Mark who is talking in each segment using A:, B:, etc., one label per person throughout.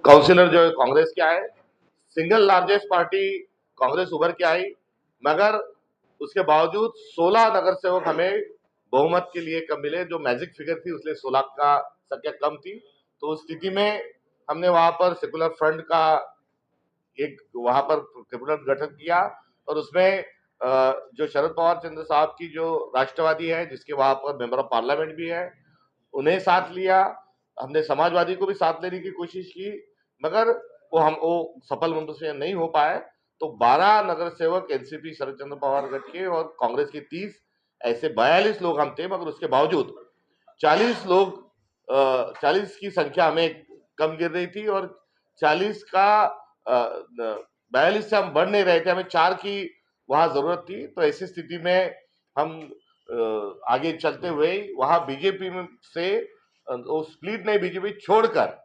A: Councillor जो है कांग्रेस के आए, सिंगल लार्जेस्ट पार्टी कांग्रेस उभर के आई, मगर उसके बावजूद 16 नगर सेवक हमें बहुमत के लिए कम मिले, जो मैजिक फिगर थी उसलिए 16 का संख्या कम थी। तो उस स्थिति में हमने वहां पर सेकुलर फ्रंट का एक वहां पर कैबिनेट गठन किया और उसमें जो शरद पवार चंद्र साहब की जो राष्ट्रवादी है, जिसके वहां पर मेंबर ऑफ पार्लियामेंट भी है, उन्हें साथ लिया। हमने समाजवादी को भी साथ लेने की कोशिश की, मगर वो सफल मंत्र नहीं हो पाए। तो 12 नगर सेवक एनसीपी शरद चंद्र पवार गठ के और कांग्रेस के 30, ऐसे 42 लोग हम थे, मगर उसके बावजूद 40 लोग 40 की संख्या हमें कम गिर रही थी और 40 का 42 से हम बढ़ नहीं रहे थे, हमें 4 की वहां जरूरत थी। तो ऐसी स्थिति में हम आगे चलते हुए वहां बीजेपी में से वो स्प्लिट नहीं, बीजेपी छोड़कर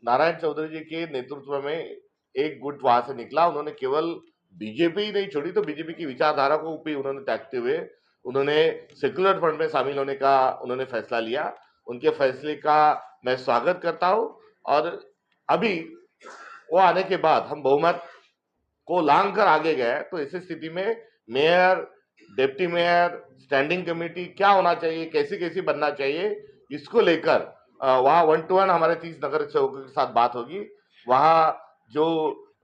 A: नारायण चौधरी जी के नेतृत्व में एक गुट वहां से निकला। उन्होंने केवल बीजेपी ही नहीं छोड़ी, तो बीजेपी की विचारधारा को भी उन्होंने त्यागते हुए उन्होंने सेक्युलर फ्रंट में शामिल होने का उन्होंने फैसला लिया। उनके फैसले का मैं स्वागत करता हूं और अभी वो आने के बाद हम बहुमत को लांग कर आगे गए। तो ऐसी स्थिति में mayor, deputy mayor, standing committee क्या होना चाहिए, कैसी कैसी बनना चाहिए, इसको लेकर वहां 1 to 1 हमारे 30 नगर सेवकों के साथ बात होगी। वहां जो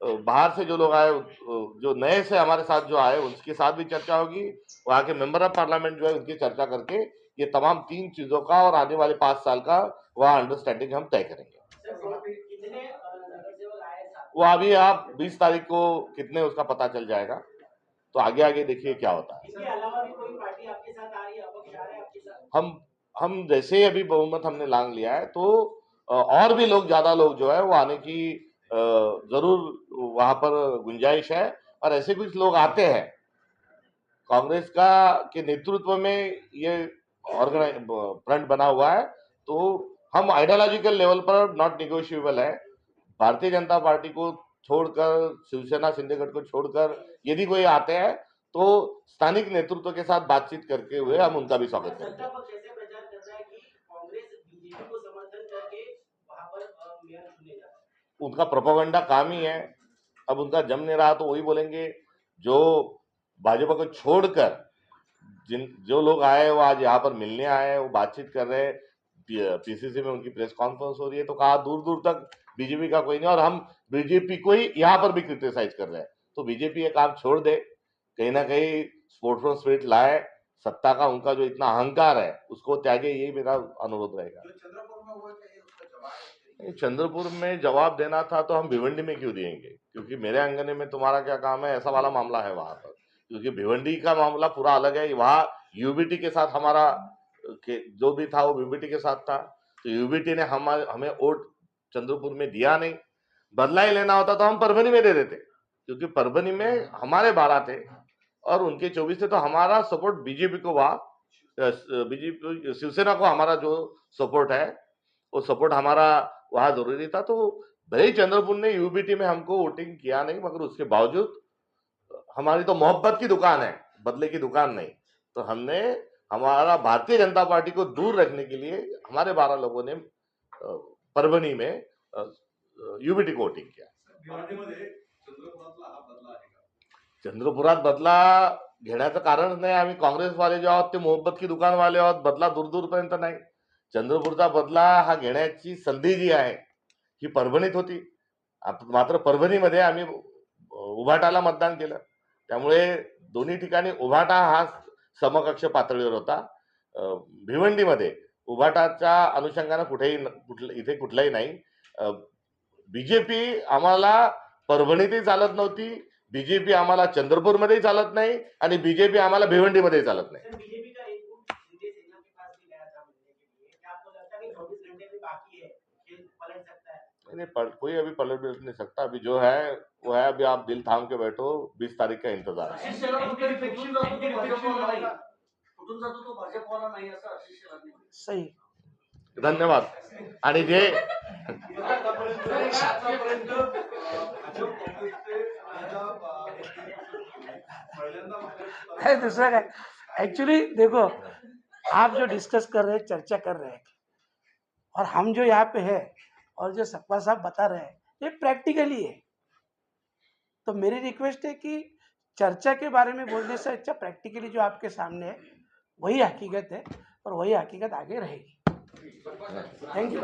A: बाहर से जो लोग आए, जो नए से हमारे साथ जो आए, उसके साथ भी चर्चा होगी। वहां के मेंबर ऑफ पार्लियामेंट जो है उनकी चर्चा करके ये तमाम 3 चीजों का और आने वाले 5 साल का वहां अंडरस्टैंडिंग हम तय करेंगे। वो अभी आप 20 तारीख को कितने उसका पता चल जाएगा, तो आगे आगे देखिए क्या होता है।
B: इसके अलावा भी कोई पार्टी आपके साथ आ रही है, अपक्ष आ रहे हैं आपके साथ?
A: हम जैसे ही अभी बहुमत हमने लांग लिया है, तो और भी लोग, ज्यादा लोग जो है वो आने की जरूर वहां पर गुंजाइश है। और ऐसे कुछ लोग आते हैं कांग्रेस का के नेतृत्व में ये ऑर्गेनाइज फ्रंट बना हुआ है, तो हम आइडियोलॉजिकल लेवल पर नॉट निगोशिएबल है। भारतीय जनता पार्टी को छोड़कर, शिवसेना शिंदे गठ को छोड़कर यदि कोई आते हैं तो स्थानिक नेतृत्व के साथ बातचीत करके हुए हम उनका भी स्वागत करेंगे।
B: सत्ता पक्ष ऐसे प्रचार कर रहा है कि कांग्रेस बीजेपी को समर्थन करके वहां पर मेयर चुने जा रहे हैं।
A: उनका प्रोपेगेंडा काम ही है। अब उनका जम नहीं रहा तो वही बोलेंगे। जो भाजपा को छोड़कर जो लोग आए वो आज यहाँ पर मिलने आए, वो बातचीत कर रहे हैं, पीसीसी में उनकी प्रेस कॉन्फ्रेंस हो रही है, तो कहा दूर दूर तक बीजेपी का कोई नहीं, और हम बीजेपी को ही यहाँ पर भी क्रिटिसाइज कर रहे हैं। तो बीजेपी ये काम छोड़ दे, कहीं ना कहीं स्पोर्ट्समैन स्पिरिट लाए, सत्ता का उनका जो इतना अहंकार है उसको त्यागे, यही मेरा अनुरोध रहेगा। चंद्रपुर में जवाब देना था तो हम भिवंडी में क्यों देंगे, क्योंकि मेरे अंगने में तुम्हारा क्या काम है, ऐसा वाला मामला है वहां पर। क्योंकि भिवंडी का मामला पूरा अलग है, वहां यूबीटी के साथ हमारा जो भी था वो यूबीटी के साथ था। तो यूबीटी ने हमें वोट चंद्रपुर में दिया नहीं। बदला ही लेना होता तो हम परभनी में दे देते, क्योंकि परभनी में हमारे 12 थे और उनके 24 थे। तो हमारा सपोर्ट बीजेपी को, वहां बीजेपी शिवसेना को हमारा जो सपोर्ट है वो सपोर्ट हमारा वहां जरूरी था। तो भले ही चंद्रपुर ने यूबीटी में हमको वोटिंग किया नहीं, मगर उसके बावजूद हमारी तो मोहब्बत की दुकान है, बदले की दुकान नहीं। तो हमने हमारा भारतीय जनता पार्टी को दूर रखने के लिए हमारे 12 लोगों ने परभणी में यूबीटी को वोटिंग किया। चंद्रपुरात बदला घेण्याचं कारणच नाही। आम्ही काँग्रेसवाले जे आहोत ते मोहब्बत की दुकानवाले आहोत, बदला दूर दूरपर्यंत नाही। चंद्रपूरचा बदला हा घेण्याची संधी जी आहे ही परभणीत होती, मात्र परभणीमध्ये आम्ही उभाटाला मतदान केलं, त्यामुळे दोन्ही ठिकाणी उभाटा हा समकक्ष पातळीवर होता। भिवंडीमध्ये उभाटाच्या अनुषंगाने इथे कुठलाही नाही। बीजेपी आम्हाला परभणीतही चालत नव्हती, बीजेपी आम्हाला चंद्रपूरमध्येही चालत नाही आणि बीजेपी आम्हाला भिवंडीमध्येही चालत नाही।
B: बीजेपी का एक गुट शिंदे सेना के पास भी गया था मिलने के लिए, क्या आपको लगता है कि 24 घंटे भी बाकी है, खेल पलट सकता है?
A: नहीं, कोई अभी पलट नहीं सकता। अभी जो है वो है, अभी आप दिल थाम के बैठो, 20 तारीख का इंतजार है।
C: सही,
A: धन्यवाद। आणि जे
C: है दूसरा का एक्चुअली देखो, आप जो डिस्कस कर रहे हैं, चर्चा कर रहे हैं, और हम जो यहाँ पे है और जो सपा साहब बता रहे हैं ये प्रैक्टिकली है। तो मेरी रिक्वेस्ट है कि चर्चा के बारे में बोलने से अच्छा प्रैक्टिकली जो आपके सामने है वही हकीकत है और वही हकीकत आगे रहेगी। Thank you.